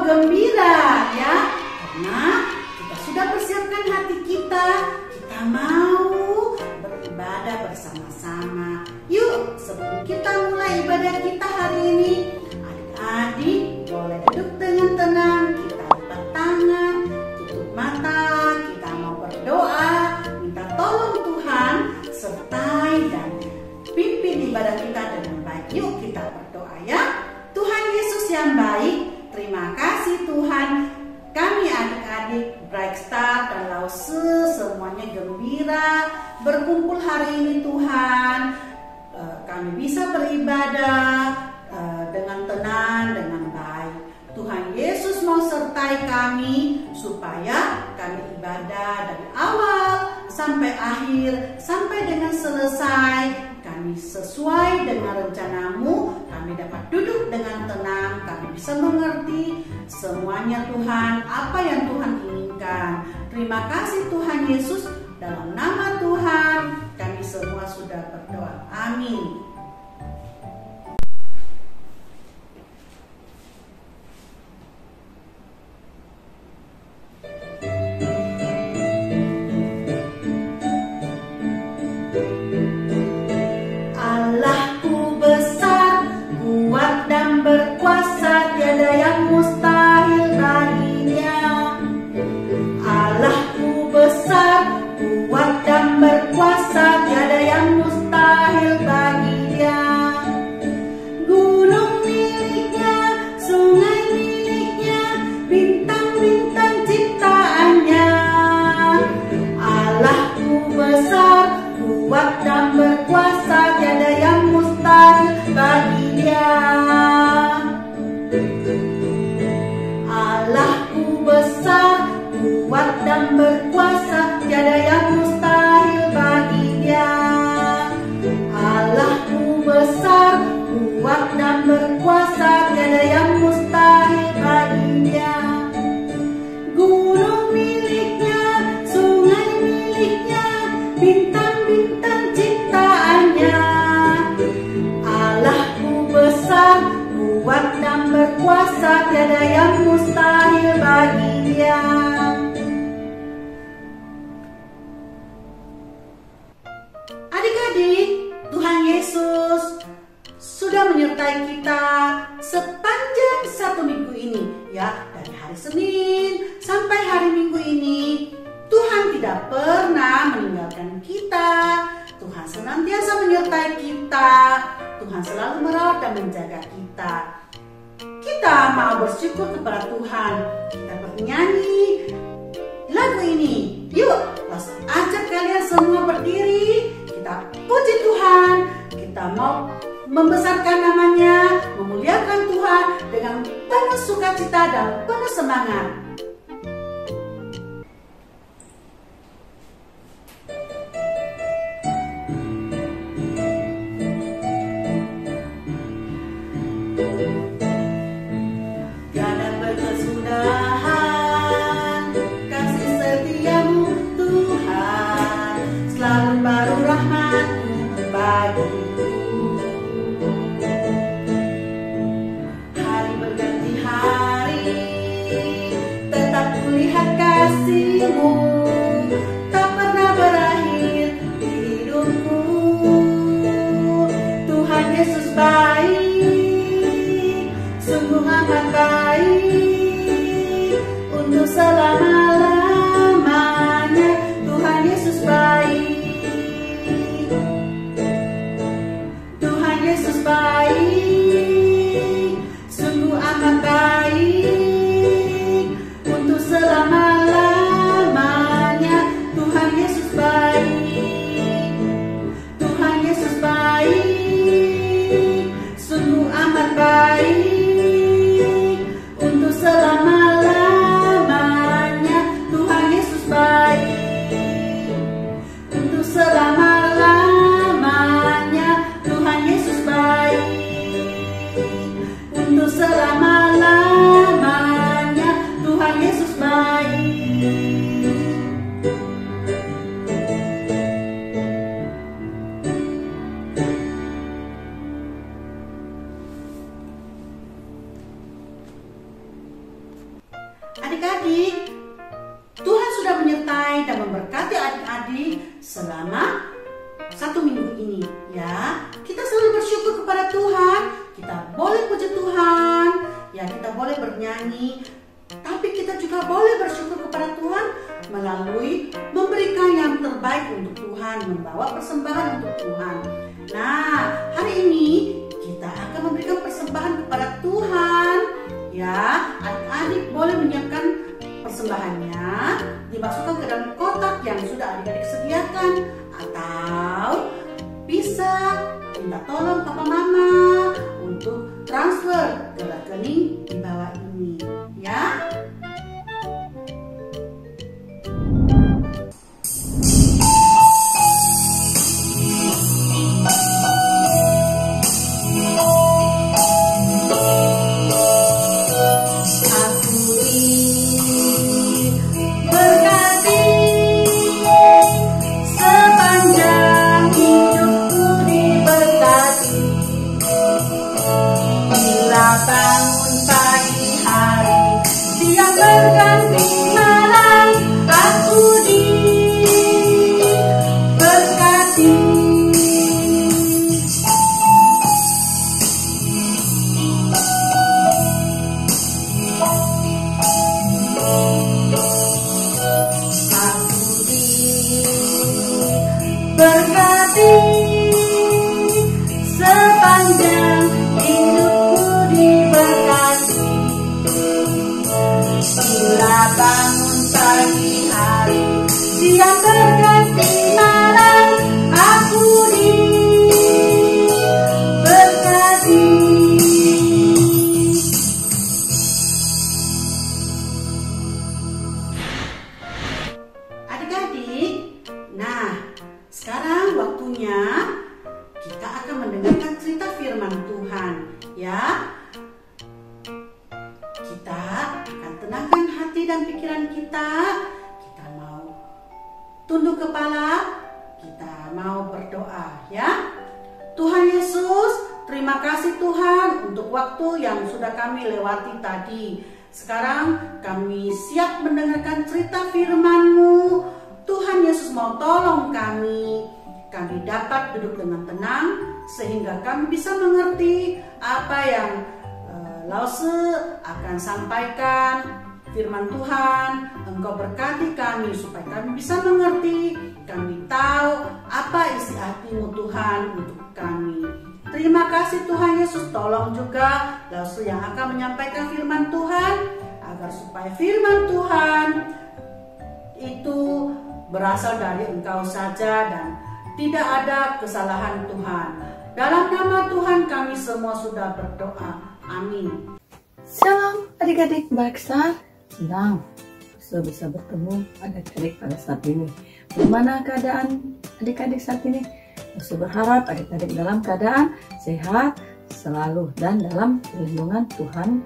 gembira ya, karena kita sudah persiapkan hati kita mau beribadah bersama-sama. Yuk, sebelum kita mulai ibadah kita hari ini, adik-adik boleh duduk dengan tenang, kita lipat tangan, tutup mata, kita mau berdoa, minta tolong Tuhan sertai dan pimpin ibadah kita dengan baik. Yuk kita berdoa ya. Tuhan Yesus yang baik, terima kasih Tuhan. Kami adik-adik Bright Star dan Lause semuanya gembira berkumpul hari ini Tuhan. Kami bisa beribadah dengan tenang, dengan baik. Tuhan Yesus mau sertai kami supaya kami ibadah dari awal sampai akhir, sampai dengan selesai. Kami sesuai dengan rencanamu, kami dapat duduk dengan tenang, kami bisa mengerti semuanya Tuhan, apa yang Tuhan inginkan. Terima kasih Tuhan Yesus, dalam nama Tuhan kami semua sudah berdoa. Amin. Adik-adik, Tuhan Yesus sudah menyertai kita sepanjang 1 minggu ini ya, dari hari Senin sampai hari Minggu ini. Tuhan tidak pernah meninggalkan kita. Tuhan senantiasa menyertai kita. Tuhan selalu merawat dan menjaga kita. Kita mau bersyukur kepada Tuhan. Kita bernyanyi lagu ini. Yuk, langsung ajak kalian semua berdiri. Kita puji Tuhan. Kita mau membesarkan namanya, memuliakan Tuhan dengan penuh sukacita dan penuh semangat. Sungguh Adik-adik, Tuhan sudah menyertai dan memberkati adik-adik selama 1 minggu ini ya. Kita selalu bersyukur kepada Tuhan. Kita boleh puji Tuhan, ya kita boleh bernyanyi, tapi kita juga boleh bersyukur kepada Tuhan melalui memberikan yang terbaik untuk Tuhan, membawa persembahan untuk Tuhan. Nah, hari ini kita akan memberikan persembahan kepada Tuhan. Ya, adik-adik boleh menyiapkan persembahannya, dimasukkan ke dalam kotak yang sudah adik-adik sediakan, atau bisa minta tolong papa mama untuk transfer ke rekening di bawah ini, ya. Berkati sepanjang hidupku diberkati. Bila bangun pagi hari, siang berganti malam, aku diberkati. Adik-adik, nah sekarang waktunya kita akan mendengarkan cerita firman Tuhan, ya. Kita akan tenangkan hati dan pikiran kita. Kita mau tunduk kepala, kita mau berdoa, ya. Tuhan Yesus, terima kasih Tuhan untuk waktu yang sudah kami lewati tadi. Sekarang kami siap mendengarkan cerita firman-Mu. Tuhan Yesus mau tolong kami dapat duduk dengan tenang sehingga kami bisa mengerti apa yang Lause akan sampaikan firman Tuhan. Engkau berkati kami supaya kami bisa mengerti, kami tahu apa isi hati-Mu Tuhan untuk kami. Terima kasih Tuhan Yesus, tolong juga Lause yang akan menyampaikan firman Tuhan, agar supaya firman Tuhan itu berasal dari Engkau saja dan tidak ada kesalahan Tuhan. Dalam nama Tuhan kami semua sudah berdoa. Amin. Shalom adik-adik Baksar, senang bisa bertemu adik-adik pada saat ini. Bagaimana keadaan adik-adik saat ini? Saya berharap adik-adik dalam keadaan sehat selalu dan dalam perlindungan Tuhan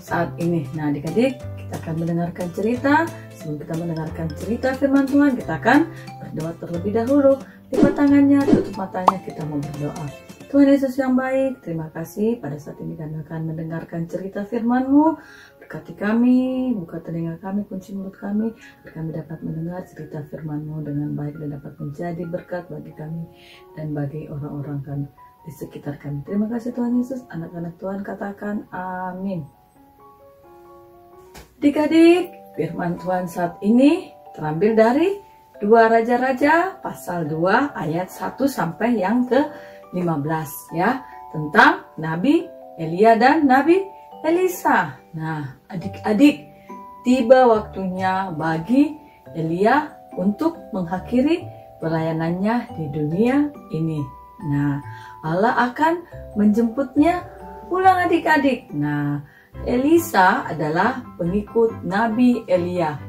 saat ini. Nah adik-adik, kita akan mendengarkan cerita. Sebelum kita mendengarkan cerita firman Tuhan, kita akan berdoa terlebih dahulu. Lipat tangannya, tutup matanya, kita mau berdoa. Tuhan Yesus yang baik, terima kasih pada saat ini kami akan mendengarkan cerita firman-Mu. Berkati kami, buka telinga kami, kunci mulut kami, agar kami dapat mendengar cerita firman-Mu dengan baik dan dapat menjadi berkat bagi kami dan bagi orang-orang kami di sekitar kami. Terima kasih Tuhan Yesus, anak-anak Tuhan katakan amin. Adik-adik, firman Tuhan saat ini terambil dari 2 Raja-Raja pasal 2 ayat 1 sampai yang ke-15 ya, tentang Nabi Elia dan Nabi Elisa. Nah, adik-adik, tiba waktunya bagi Elia untuk mengakhiri pelayanannya di dunia ini. Nah, Allah akan menjemputnya pulang adik-adik. Nah, Elisa adalah pengikut Nabi Elia.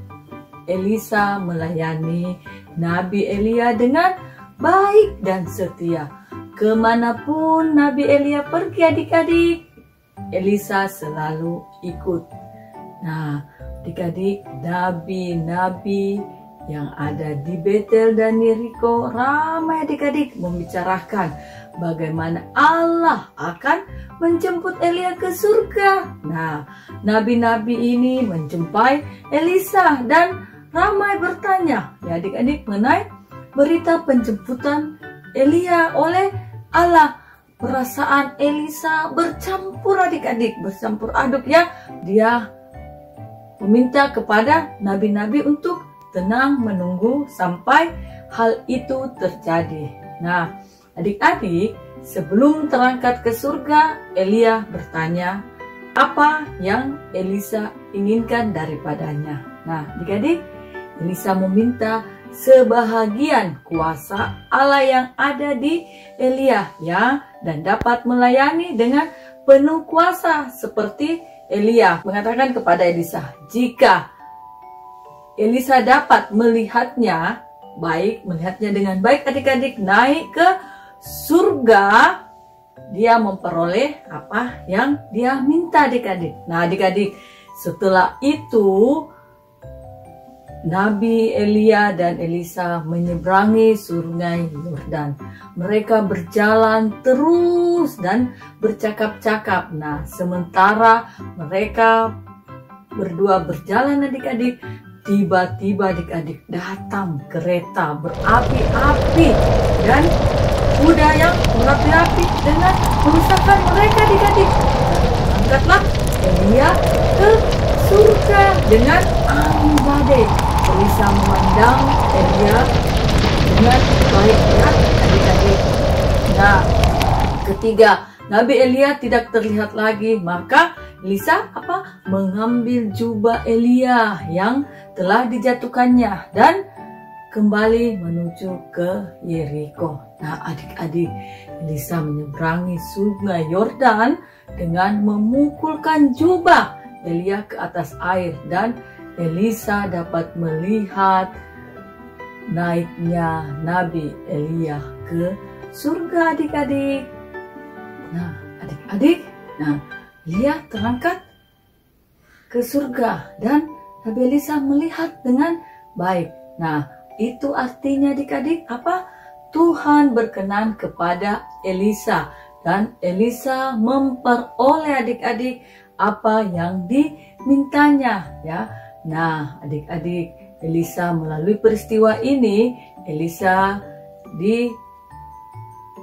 Elisa melayani Nabi Elia dengan baik dan setia. Kemanapun Nabi Elia pergi adik-adik, Elisa selalu ikut. Nah, adik-adik, nabi-nabi yang ada di Betel dan Yeriko ramai adik-adik membicarakan bagaimana Allah akan menjemput Elia ke surga. Nah, nabi-nabi ini menjumpai Elisa dan ramai bertanya, ya adik-adik, mengenai berita penjemputan Elia oleh Allah. Perasaan Elisa bercampur adik-adik, bercampur aduk ya. Dia meminta kepada nabi-nabi untuk tenang menunggu sampai hal itu terjadi. Nah, adik-adik, sebelum terangkat ke surga, Elia bertanya apa yang Elisa inginkan daripadanya. Nah, adik-adik, Elisa meminta sebahagian kuasa Allah yang ada di Elia ya, dan dapat melayani dengan penuh kuasa seperti Elia mengatakan kepada Elisa, jika Elisa dapat melihatnya dengan baik adik-adik, naik ke surga, dia memperoleh apa yang dia minta adik-adik. Nah adik-adik, setelah itu Nabi Elia dan Elisa menyeberangi sungai Yordan. Mereka berjalan terus dan bercakap-cakap. Nah, sementara mereka berdua berjalan adik-adik, tiba-tiba adik-adik datang kereta berapi-api dan kuda yang berapi-api dengan merusakkan mereka adik-adik. Angkatlah Elia ke surga dengan angin badai. Elisa memandang Elia dengan baik ya adik-adik. Nah, ketiga, Nabi Elia tidak terlihat lagi, maka Elisa mengambil jubah Elia yang telah dijatuhkannya dan kembali menuju ke Yeriko. Nah adik-adik, Elisa menyeberangi sungai Yordan dengan memukulkan jubah Elia ke atas air, dan Elisa dapat melihat naiknya Nabi Elia ke surga adik-adik. Nah adik-adik, Elia terangkat ke surga dan Nabi Elisa melihat dengan baik. Nah, itu artinya adik-adik Tuhan berkenan kepada Elisa dan Elisa memperoleh adik-adik apa yang dimintanya ya. Nah, adik-adik, Elisa melalui peristiwa ini, Elisa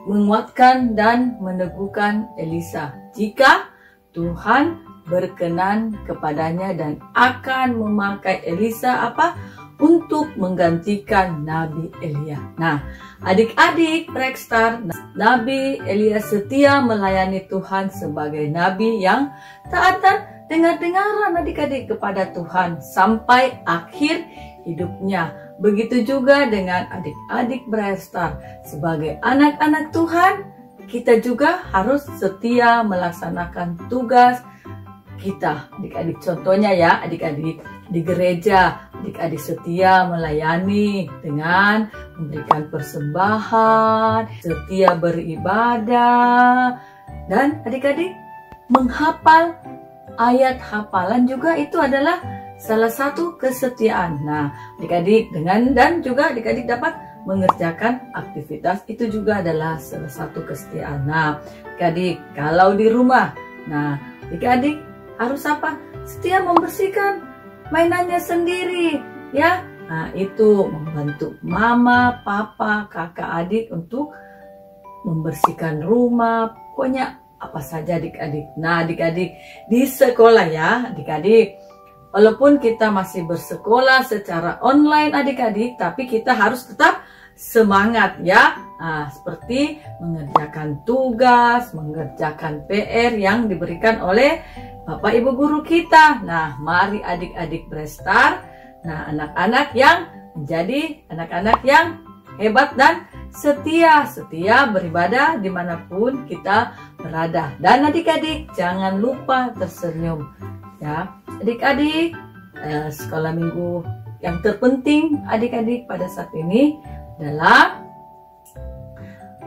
menguatkan dan meneguhkan Elisa jika Tuhan berkenan kepadanya dan akan memakai Elisa untuk menggantikan Nabi Elia. Nah, adik-adik Breakstar, Nabi Elia setia melayani Tuhan sebagai nabi yang taat dan dengar-dengaran adik-adik kepada Tuhan sampai akhir hidupnya. Begitu juga dengan adik-adik Breakstar, sebagai anak-anak Tuhan, kita juga harus setia melaksanakan tugas kita adik-adik. Contohnya ya adik-adik, di gereja adik-adik setia melayani dengan memberikan persembahan, setia beribadah, dan adik-adik menghafal ayat hafalan juga itu adalah salah satu kesetiaan. Nah adik-adik dan juga adik-adik dapat mengerjakan aktivitas itu juga adalah salah satu kesetiaan. Nah adik-adik, kalau di rumah, adik-adik harus setia membersihkan mainannya sendiri ya. Nah itu membantu mama, papa, kakak, adik untuk membersihkan rumah, pokoknya apa saja adik-adik. Nah adik-adik, di sekolah ya adik-adik, walaupun kita masih bersekolah secara online adik-adik, tapi kita harus tetap semangat ya. Nah, seperti mengerjakan tugas, mengerjakan PR yang diberikan oleh Bapak Ibu guru kita. Nah, mari adik-adik Breakstar, anak-anak yang menjadi anak-anak yang hebat dan setia beribadah dimanapun kita berada. Dan adik-adik jangan lupa tersenyum ya. Adik-adik, sekolah minggu yang terpenting adik-adik pada saat ini adalah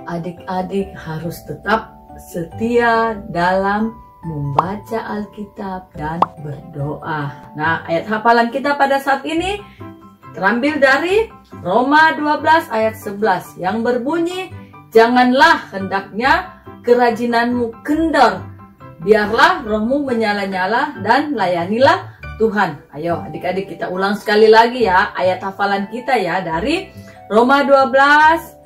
adik-adik harus tetap setia dalam membaca Alkitab dan berdoa. Nah, ayat hafalan kita pada saat ini terambil dari Roma 12 ayat 11 yang berbunyi, janganlah hendaknya kerajinanmu kendor, biarlah rohmu menyala-nyala dan layanilah Tuhan. Ayo adik-adik kita ulang sekali lagi ya ayat hafalan kita ya dari Roma 12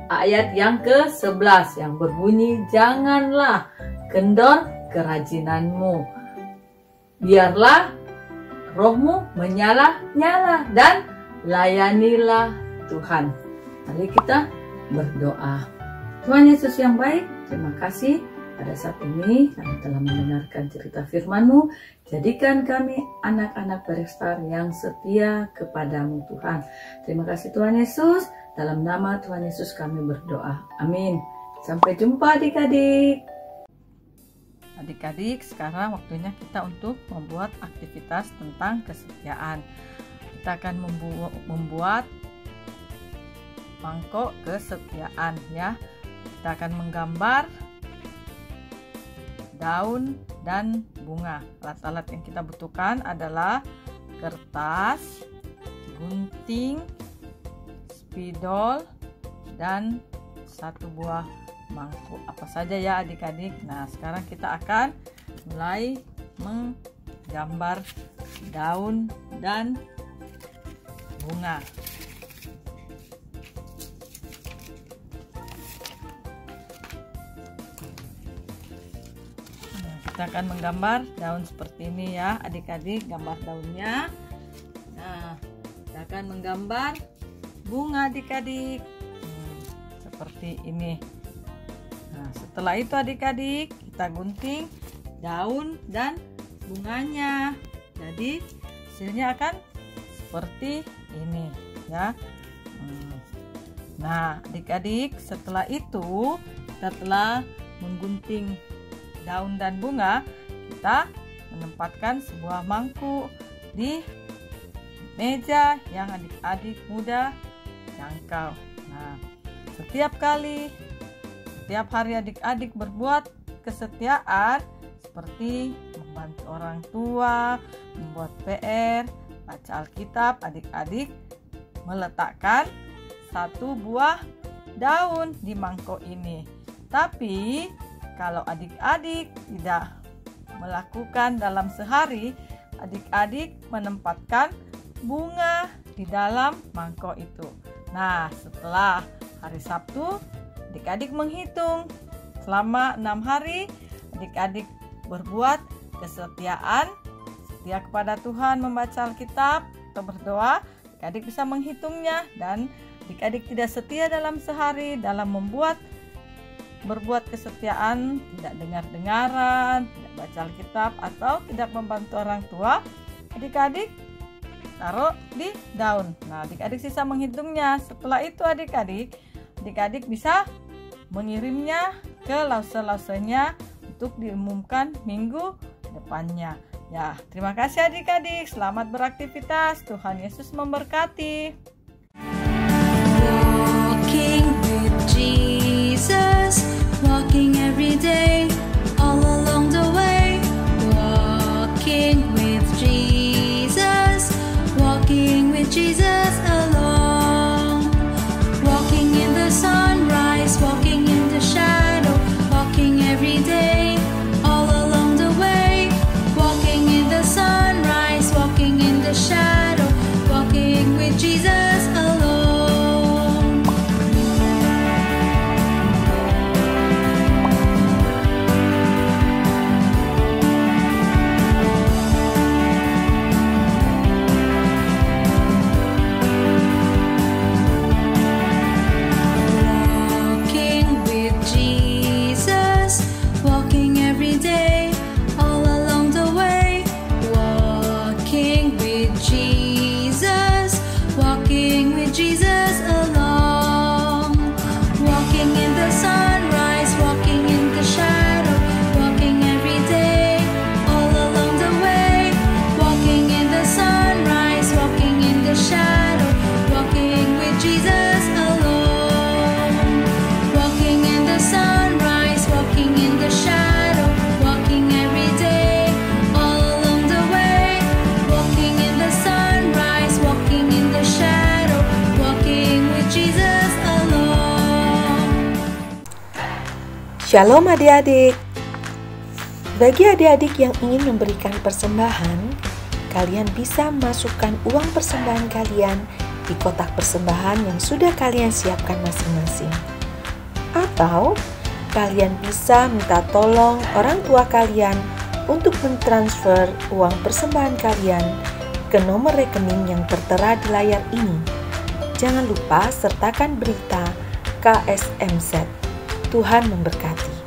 ayat yang ke-11 yang berbunyi, janganlah kendor kerajinanmu, biarlah rohmu menyala-nyala dan layanilah Tuhan. Mari kita berdoa. Tuhan Yesus yang baik, terima kasih pada saat ini kami telah mendengarkan cerita firman-Mu. Jadikan kami anak-anak Barekstar yang setia kepadamu Tuhan. Terima kasih Tuhan Yesus. Dalam nama Tuhan Yesus kami berdoa. Amin. Sampai jumpa adik-adik. Adik-adik, sekarang waktunya kita untuk membuat aktivitas tentang kesetiaan. Kita akan membuat mangkok kesetiaan ya. Kita akan menggambar daun dan bunga. Alat-alat yang kita butuhkan adalah kertas, gunting, spidol, dan satu buah mangkuk. Apa saja ya adik-adik. Nah, sekarang kita akan mulai menggambar daun dan bunga. Kita akan menggambar daun seperti ini ya adik-adik, gambar daunnya. Nah, kita akan menggambar bunga adik-adik seperti ini. Nah, setelah itu adik-adik kita gunting daun dan bunganya. Jadi hasilnya akan seperti ini ya. Nah adik-adik, setelah itu kita telah menggunting daun dan bunga, kita menempatkan sebuah mangkuk di meja yang adik-adik mudah jangkau. Nah, setiap hari adik-adik berbuat kesetiaan seperti membantu orang tua, membuat PR, baca Alkitab, adik-adik meletakkan satu buah daun di mangkok ini. Tapi kalau adik-adik tidak melakukan dalam sehari, adik-adik menempatkan bunga di dalam mangkok itu. Nah, setelah hari Sabtu, adik-adik menghitung selama 6 hari, adik-adik berbuat kesetiaan, setia kepada Tuhan, membaca Alkitab atau berdoa. Adik-adik bisa menghitungnya, dan adik-adik tidak setia dalam sehari dalam berbuat kesetiaan, tidak dengar-dengaran, tidak baca Alkitab, atau tidak membantu orang tua, adik-adik taruh di daun. Nah, adik-adik sisa menghitungnya. Setelah itu adik-adik bisa mengirimnya ke lause-lausenya untuk diumumkan minggu depannya. Ya, terima kasih adik-adik. Selamat beraktivitas. Tuhan Yesus memberkati. Walking with Jesus, walking every day, all along the way. Walking with Jesus, walking with Jesus along. Walking in the sunrise, walking in the shadow, walking every day, all along the way. Walking in the sunrise, walking in the shadow, walking with Jesus alone. Shalom adik-adik. Bagi adik-adik yang ingin memberikan persembahan, kalian bisa masukkan uang persembahan kalian di kotak persembahan yang sudah kalian siapkan masing-masing. Atau kalian bisa minta tolong orang tua kalian untuk mentransfer uang persembahan kalian ke nomor rekening yang tertera di layar ini. Jangan lupa sertakan berita KSMZ. Tuhan memberkati.